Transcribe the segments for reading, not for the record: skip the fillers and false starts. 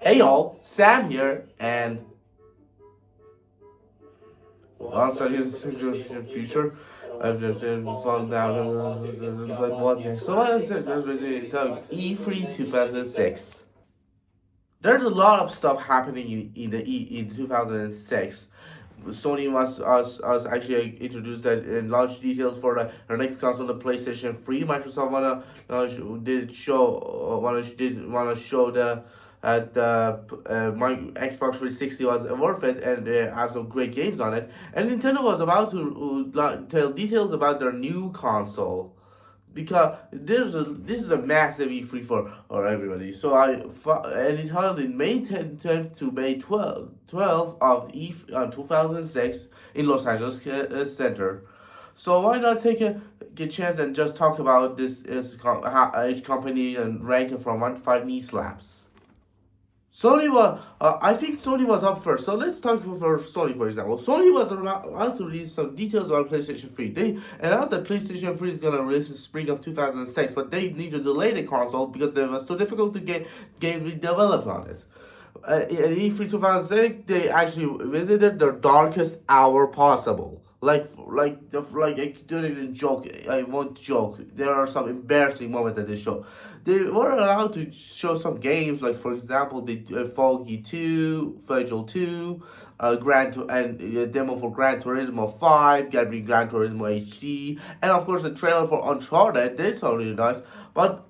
Hey y'all, Sam here, and outside his future, I've just found out what next. So I just E3 2006. There's a lot of stuff happening in 2006. Sony was actually introduced that in launch details for the next console, the PlayStation 3. Microsoft wanna show my Xbox 360 was worth it and have some great games on it. And Nintendo was about to tell details about their new console because this is a massive E3 for everybody. And it held in May 10th to May 12th of 2006 in Los Angeles Center. So why not take a chance and just talk about each company and rank it from 1 to 5 knee slaps. I think Sony was up first. So let's talk for Sony, for example. Sony was about to release some details about PlayStation 3. They announced that PlayStation 3 is going to release in spring of 2006, but they need to delay the console because it was too difficult to get games developed on it. In E3 2006, they actually visited their darkest hour possible. I don't even joke. I won't joke. There are some embarrassing moments at this show. They were allowed to show some games, like for example, the Foggy 2, Virgil 2, and a demo for Gran Turismo 5, Gran Turismo HD, and of course the trailer for Uncharted. They sound really nice, but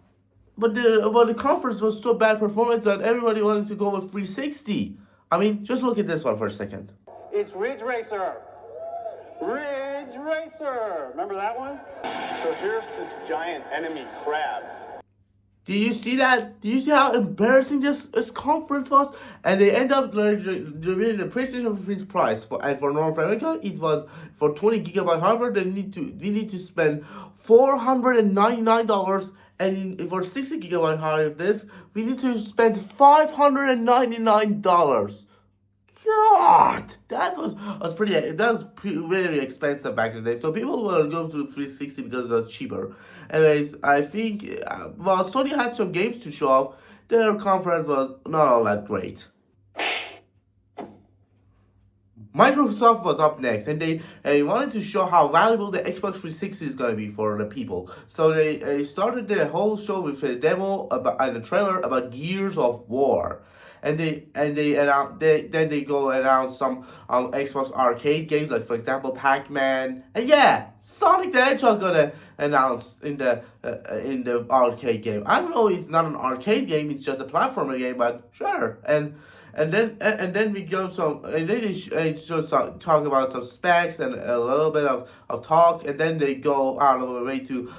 the conference was so bad performance that everybody wanted to go with 360. I mean, just look at this one for a second. It's Ridge Racer. Ridge Racer. Remember that one? So here's this giant enemy crab. Do you see that? Do you see how embarrassing this conference was? And they end up revealing the PlayStation 3's price for North America. It was for 20 gigabyte. However, we need to spend $499, and for 60 gigabyte hard disk, we need to spend $599. God, that was very expensive back in the day. So people will go to 360 because it was cheaper. Anyways, I think while Sony had some games to show off, their conference was not all that great. Microsoft was up next, and they wanted to show how valuable the Xbox 360 is going to be for the people. So they started the whole show with a demo and a trailer about Gears of War. Then they go around some Xbox arcade games, like for example Pac-Man, and yeah, Sonic the Hedgehog gonna announce in the arcade game. I don't know, it's not an arcade game, it's just a platformer game, but sure. And then we go some, and then they just talk about some specs and a little bit of talk, and then they go out of the way to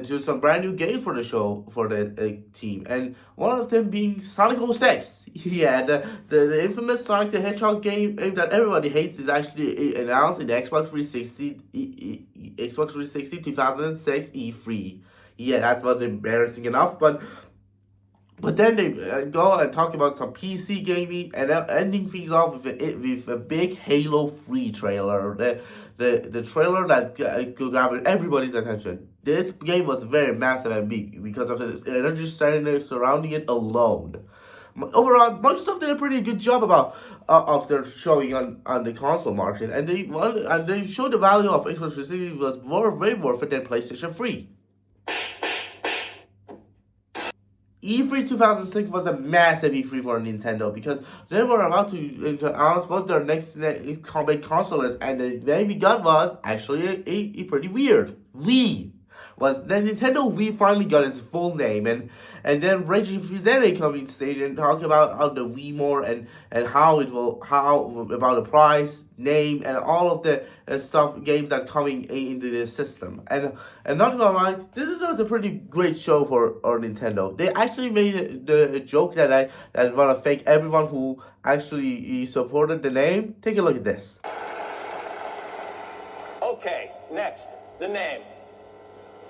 do some brand new games for the show for the team, and one of them being Sonic 06. Yeah, the infamous Sonic the Hedgehog game that everybody hates is actually announced in the Xbox 360 Xbox 360 2006 E3. Yeah, that was embarrassing enough, but then they go and talk about some PC gaming, and ending things off with a big Halo 3 trailer. The trailer that could grab everybody's attention. This game was very massive and big because of the energy surrounding it alone. Overall, Microsoft did a pretty good job about of their showing on the console market, and they showed the value of Xbox 360 was very worth it than PlayStation 3. E3 2006 was a massive E3 for Nintendo because they were about to announce what their next combat console is, and the name we got was actually a pretty weird. Wii. Was the Nintendo Wii finally got its full name, and then Reggie Fils-Aimé coming to stage and talk about the Wii more, and how about the price, name, and all of the games that coming into the system. And not gonna lie, this is a pretty great show for our Nintendo. They actually made the joke that I want to thank everyone who actually supported the name. Take a look at this. Okay, next, the name.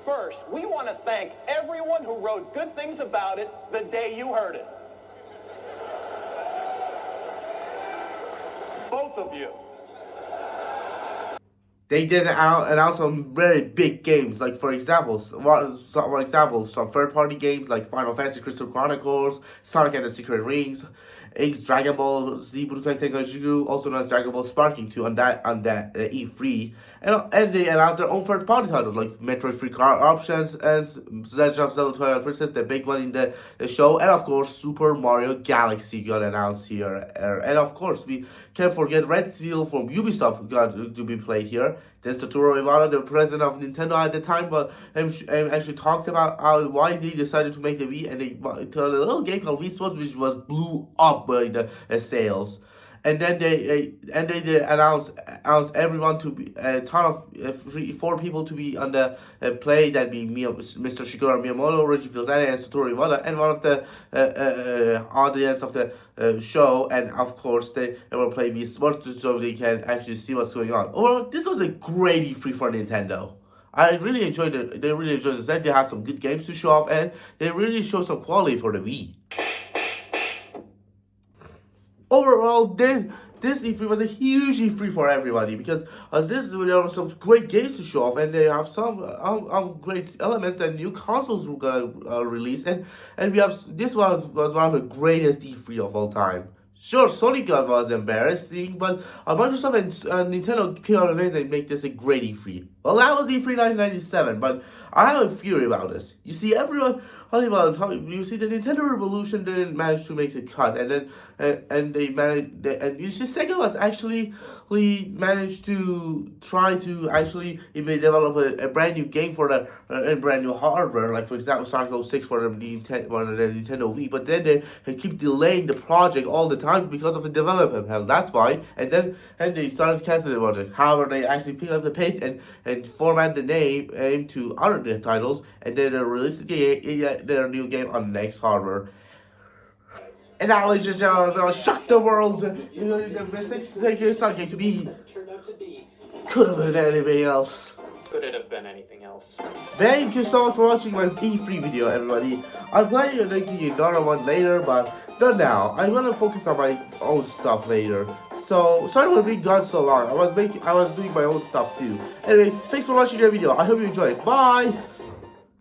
First, we want to thank everyone who wrote good things about it the day you heard it. Both of you. they did announce some very big games, like for example, some third-party games like Final Fantasy Crystal Chronicles, Sonic and the Secret Rings, Dragon Ball Z Budokai Tenkaichi, also known as Dragon Ball Sparking 2 on that E3, and they announced their own third-party titles like Metroid Free Car Options and Legend of Zelda Twilight Princess, the big one in the show, and of course Super Mario Galaxy got announced here, and of course we can't forget Red Seal from Ubisoft got to be played here. Then Satoru Iwata, the president of Nintendo at the time, but actually talked about why they decided to make the Wii, and they told a little game called Wii Sports, which was blew up by the sales. And then they announced everyone to be a ton of 4 people to be on the play. That being Mr. Shigeru Miyamoto, Reggie Fils-Aimé, and Satoru Iwata, and one of the audience of the show. And of course, they will play Wii Sports so they can actually see what's going on. Overall, this was a great E3 for Nintendo. I really enjoyed it. They really enjoyed the set. They have some good games to show off, and they really show some quality for the Wii. Overall, this E3 was a huge E3 for everybody because there were some great games to show off, and they have some great elements and new consoles were gonna release, and we have this was one of the greatest E3 of all time. Sure, Sony was embarrassing, but Microsoft and Nintendo came out of it and make this a great E3. Well, that was E3 1997, but I have a theory about this. You see, you see, the Nintendo Revolution didn't manage to make the cut, and then they managed, and you see, Sega was actually managed to try to actually develop a brand new game for a brand new hardware, like for example Sonic 06 for the Nintendo Wii, but then they keep delaying the project all the time because of the development hell. That's why, and they started canceling the project. However, they actually picked up the pace and format the name to other titles, and then they released their new game on the next hardware. And now, ladies and gentlemen, shock the world. You know, the mistakes it's not going to be. Could have been anything else. Could it have been anything else? Thank you so much for watching my E3 video, everybody. I'm planning on making another one later, but not now. I'm gonna focus on my own stuff later. So sorry for being gone so long. I was doing my own stuff too. Anyway, thanks for watching the video. I hope you enjoyed. Bye.